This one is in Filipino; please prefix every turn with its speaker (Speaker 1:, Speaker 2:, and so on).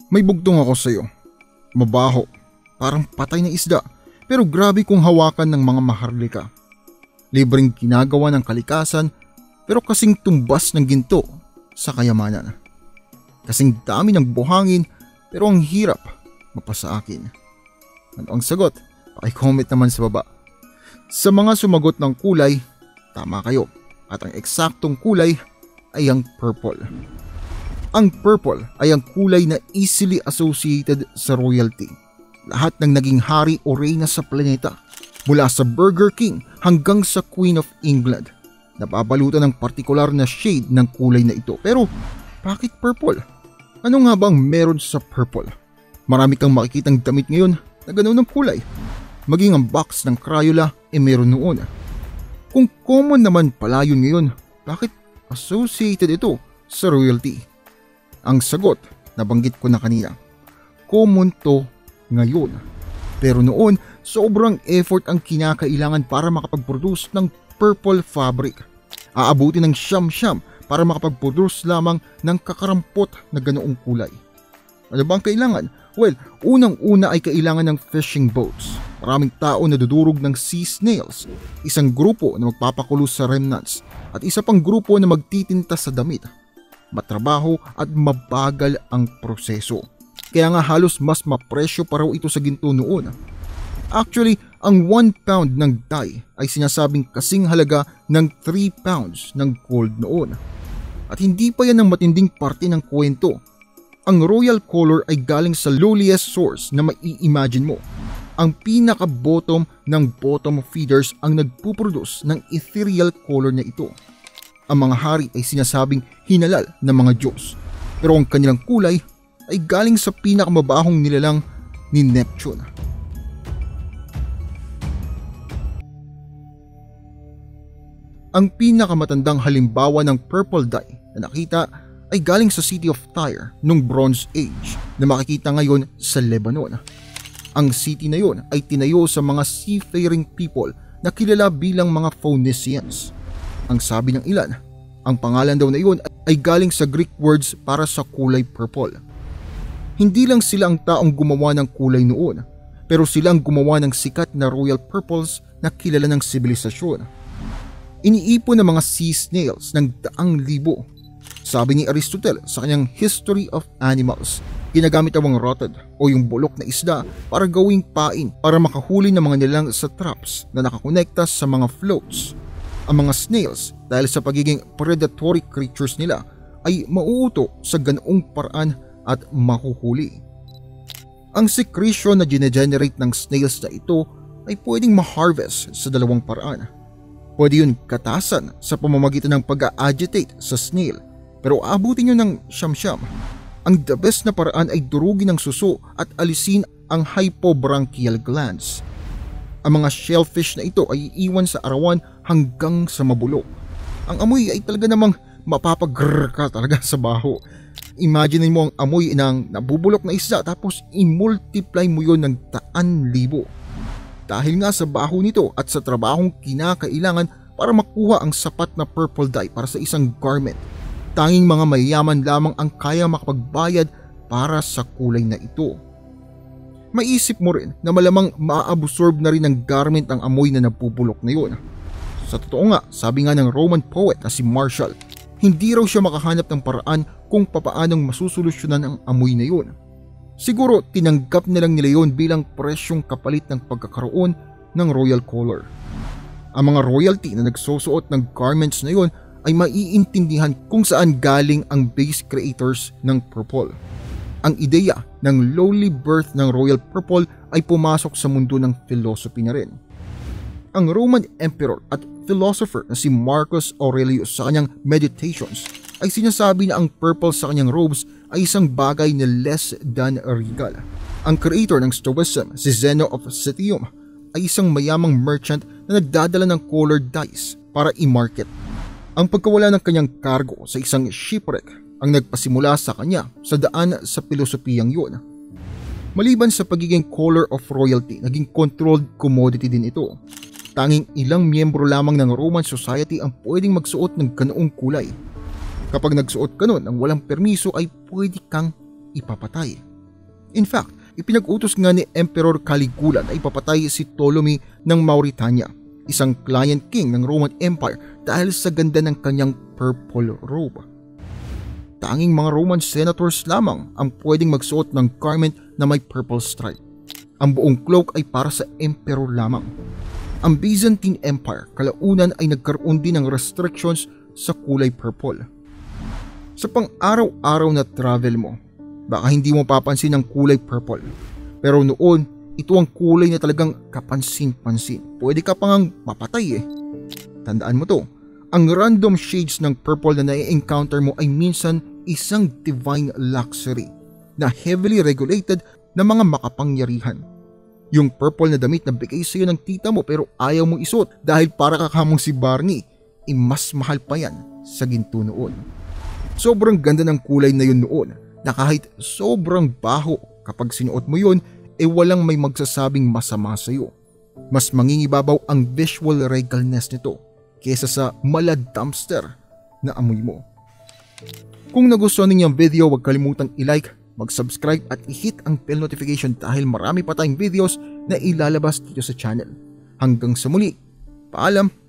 Speaker 1: May bugtong ako sa'yo. Mabaho, parang patay na isda, pero grabe kung hawakan ng mga maharlika. Libreng ginagawa ng kalikasan, pero kasing tumbas ng ginto sa kayamanan. Kasing dami ng buhangin, pero ang hirap mapasa akin. Ano ang sagot? Paki-comment naman sa baba. Sa mga sumagot ng kulay, tama kayo. At ang eksaktong kulay ay ang purple. Ang purple ay ang kulay na easily associated sa royalty. Lahat ng naging hari o reyna sa planeta, mula sa Burger King hanggang sa Queen of England, nababalutan ng partikular na shade ng kulay na ito. Pero bakit purple? Ano nga bang meron sa purple? Marami kang makikitang damit ngayon na ganoon ng kulay. Maging ang box ng Crayola meron noon. Kung common naman pala yun ngayon, bakit associated ito sa royalty? Ang sagot, nabanggit ko na kanina. Common to ngayon. Pero noon, sobrang effort ang kinakailangan para makapag-produce ng purple fabric. Aabuti ng siyam-siyam para makapag-produce lamang ng kakarampot na ganoong kulay. Ano ba ang kailangan? Well, unang-una ay kailangan ng fishing boats. Maraming tao na dudurog ng sea snails, isang grupo na magpapakulo sa remnants, at isa pang grupo na magtitinta sa damit. Matrabaho at mabagal ang proseso. Kaya nga halos mas mapresyo pa raw ito sa ginto noon. Actually, ang 1 pound ng dye ay sinasabing kasing halaga ng 3 pounds ng gold noon. At hindi pa yan ang matinding parte ng kwento. Ang royal color ay galing sa lowliest source na mai-imagine mo. Ang pinaka-bottom ng bottom feeders ang nagpuproduce ng ethereal color na ito. Ang mga hari ay sinasabing hinalal ng mga Diyos, pero ang kanilang kulay ay galing sa pinakamabahong nilalang ni Neptune. Ang pinakamatandang halimbawa ng purple dye na nakita ay galing sa City of Tyre noong Bronze Age na makikita ngayon sa Lebanon. Ang city na yon ay tinayo sa mga seafaring people na kilala bilang mga Phoenicians. Ang sabi ng ilan, ang pangalan daw na iyon ay galing sa Greek words para sa kulay purple. Hindi lang sila ang taong gumawa ng kulay noon, pero sila ang gumawa ng sikat na royal purples na kilala ng sibilisasyon. Iniipon ng mga sea snails ng daang libo. Sabi ni Aristotle sa kanyang History of Animals, ginagamit ang rotted o yung bulok na isda para gawing pain para makahuli ng mga nilalang sa traps na nakakonekta sa mga floats. Ang mga snails, dahil sa pagiging predatory creatures nila, ay mauuto sa ganoong paraan at mahuhuli. Ang secretion na ginegenerate ng snails na ito ay pwedeng ma-harvest sa dalawang paraan. Pwede yun katasan sa pamamagitan ng pag-agitate sa snail, pero aabutin nyo ng siyam-siyam. Ang the best na paraan ay durugin ng suso at alisin ang hypobranchial glands. Ang mga shellfish na ito ay iiwan sa arawan hanggang sa mabulok. Ang amoy ay talaga namang mapapag-grrr ka talaga sa baho. Imagine mo ang amoy ng nabubulok na isda tapos i-multiply mo yon ng 100,000. Dahil nga sa baho nito at sa trabahong kinakailangan para makuha ang sapat na purple dye para sa isang garment, tanging mga mayayaman lamang ang kaya makapagbayad para sa kulay na ito. Maisip mo rin na malamang ma-absorb na rin ng garment ang amoy na nabubulok na yun. Sa totoo nga, sabi nga ng Roman poet na si Martial, hindi raw siya makahanap ng paraan kung papaanong masusolusyonan ang amoy na yun. Siguro tinanggap nilang nila yun bilang presyong kapalit ng pagkakaroon ng royal color. Ang mga royalty na nagsusuot ng garments na yun ay maiintindihan kung saan galing ang base creators ng purple. Ang ideya ng lowly birth ng royal purple ay pumasok sa mundo ng philosophy na rin. Ang Roman emperor at philosopher na si Marcus Aurelius sa kanyang Meditations ay sinasabi na ang purple sa kanyang robes ay isang bagay na less than regal. Ang creator ng Stoicism, si Zeno of Citium, ay isang mayamang merchant na nagdadala ng colored dyes para i-market. Ang pagkawala ng kanyang cargo sa isang shipwreck ang nagpasimula sa kanya sa daan sa pilosopiyang yun. Maliban sa pagiging color of royalty, naging controlled commodity din ito. Tanging ilang miyembro lamang ng Roman society ang pwedeng magsuot ng ganoong kulay. Kapag nagsuot ka nun ng walang permiso ay pwede kang ipapatay. In fact, ipinag-utos nga ni Emperor Caligula na ipapatay si Ptolemy ng Mauritania, isang client king ng Roman Empire dahil sa ganda ng kanyang purple robe. Tanging mga Roman senators lamang ang pwedeng magsuot ng garment na may purple stripe. Ang buong cloak ay para sa emperor lamang. Ang Byzantine Empire kalaunan ay nagkaroon din ng restrictions sa kulay purple. Sa pang-araw-araw na travel mo, baka hindi mo papansin ang kulay purple. Pero noon, ito ang kulay na talagang kapansin-pansin. Pwede ka pang mapatay eh. Tandaan mo to, ang random shades ng purple na nai-encounter mo ay minsan isang divine luxury na heavily regulated na mga makapangyarihan. Yung purple na damit na bigay sa iyo ng tita mo pero ayaw mo isuot dahil para kakamong si Barney, mas mahal pa yan sa ginto noon. Sobrang ganda ng kulay na yun noon na kahit sobrang baho kapag sinuot mo yun, walang may magsasabing masama sa iyo. Mas mangingibabaw ang visual regalness nito kesa sa mala dumpster na amoy mo. Kung nagustuhan ninyo ang video, huwag kalimutang i-like, mag-subscribe at i-hit ang bell notification dahil marami pa tayong videos na ilalabas dito sa channel. Hanggang sa muli, paalam!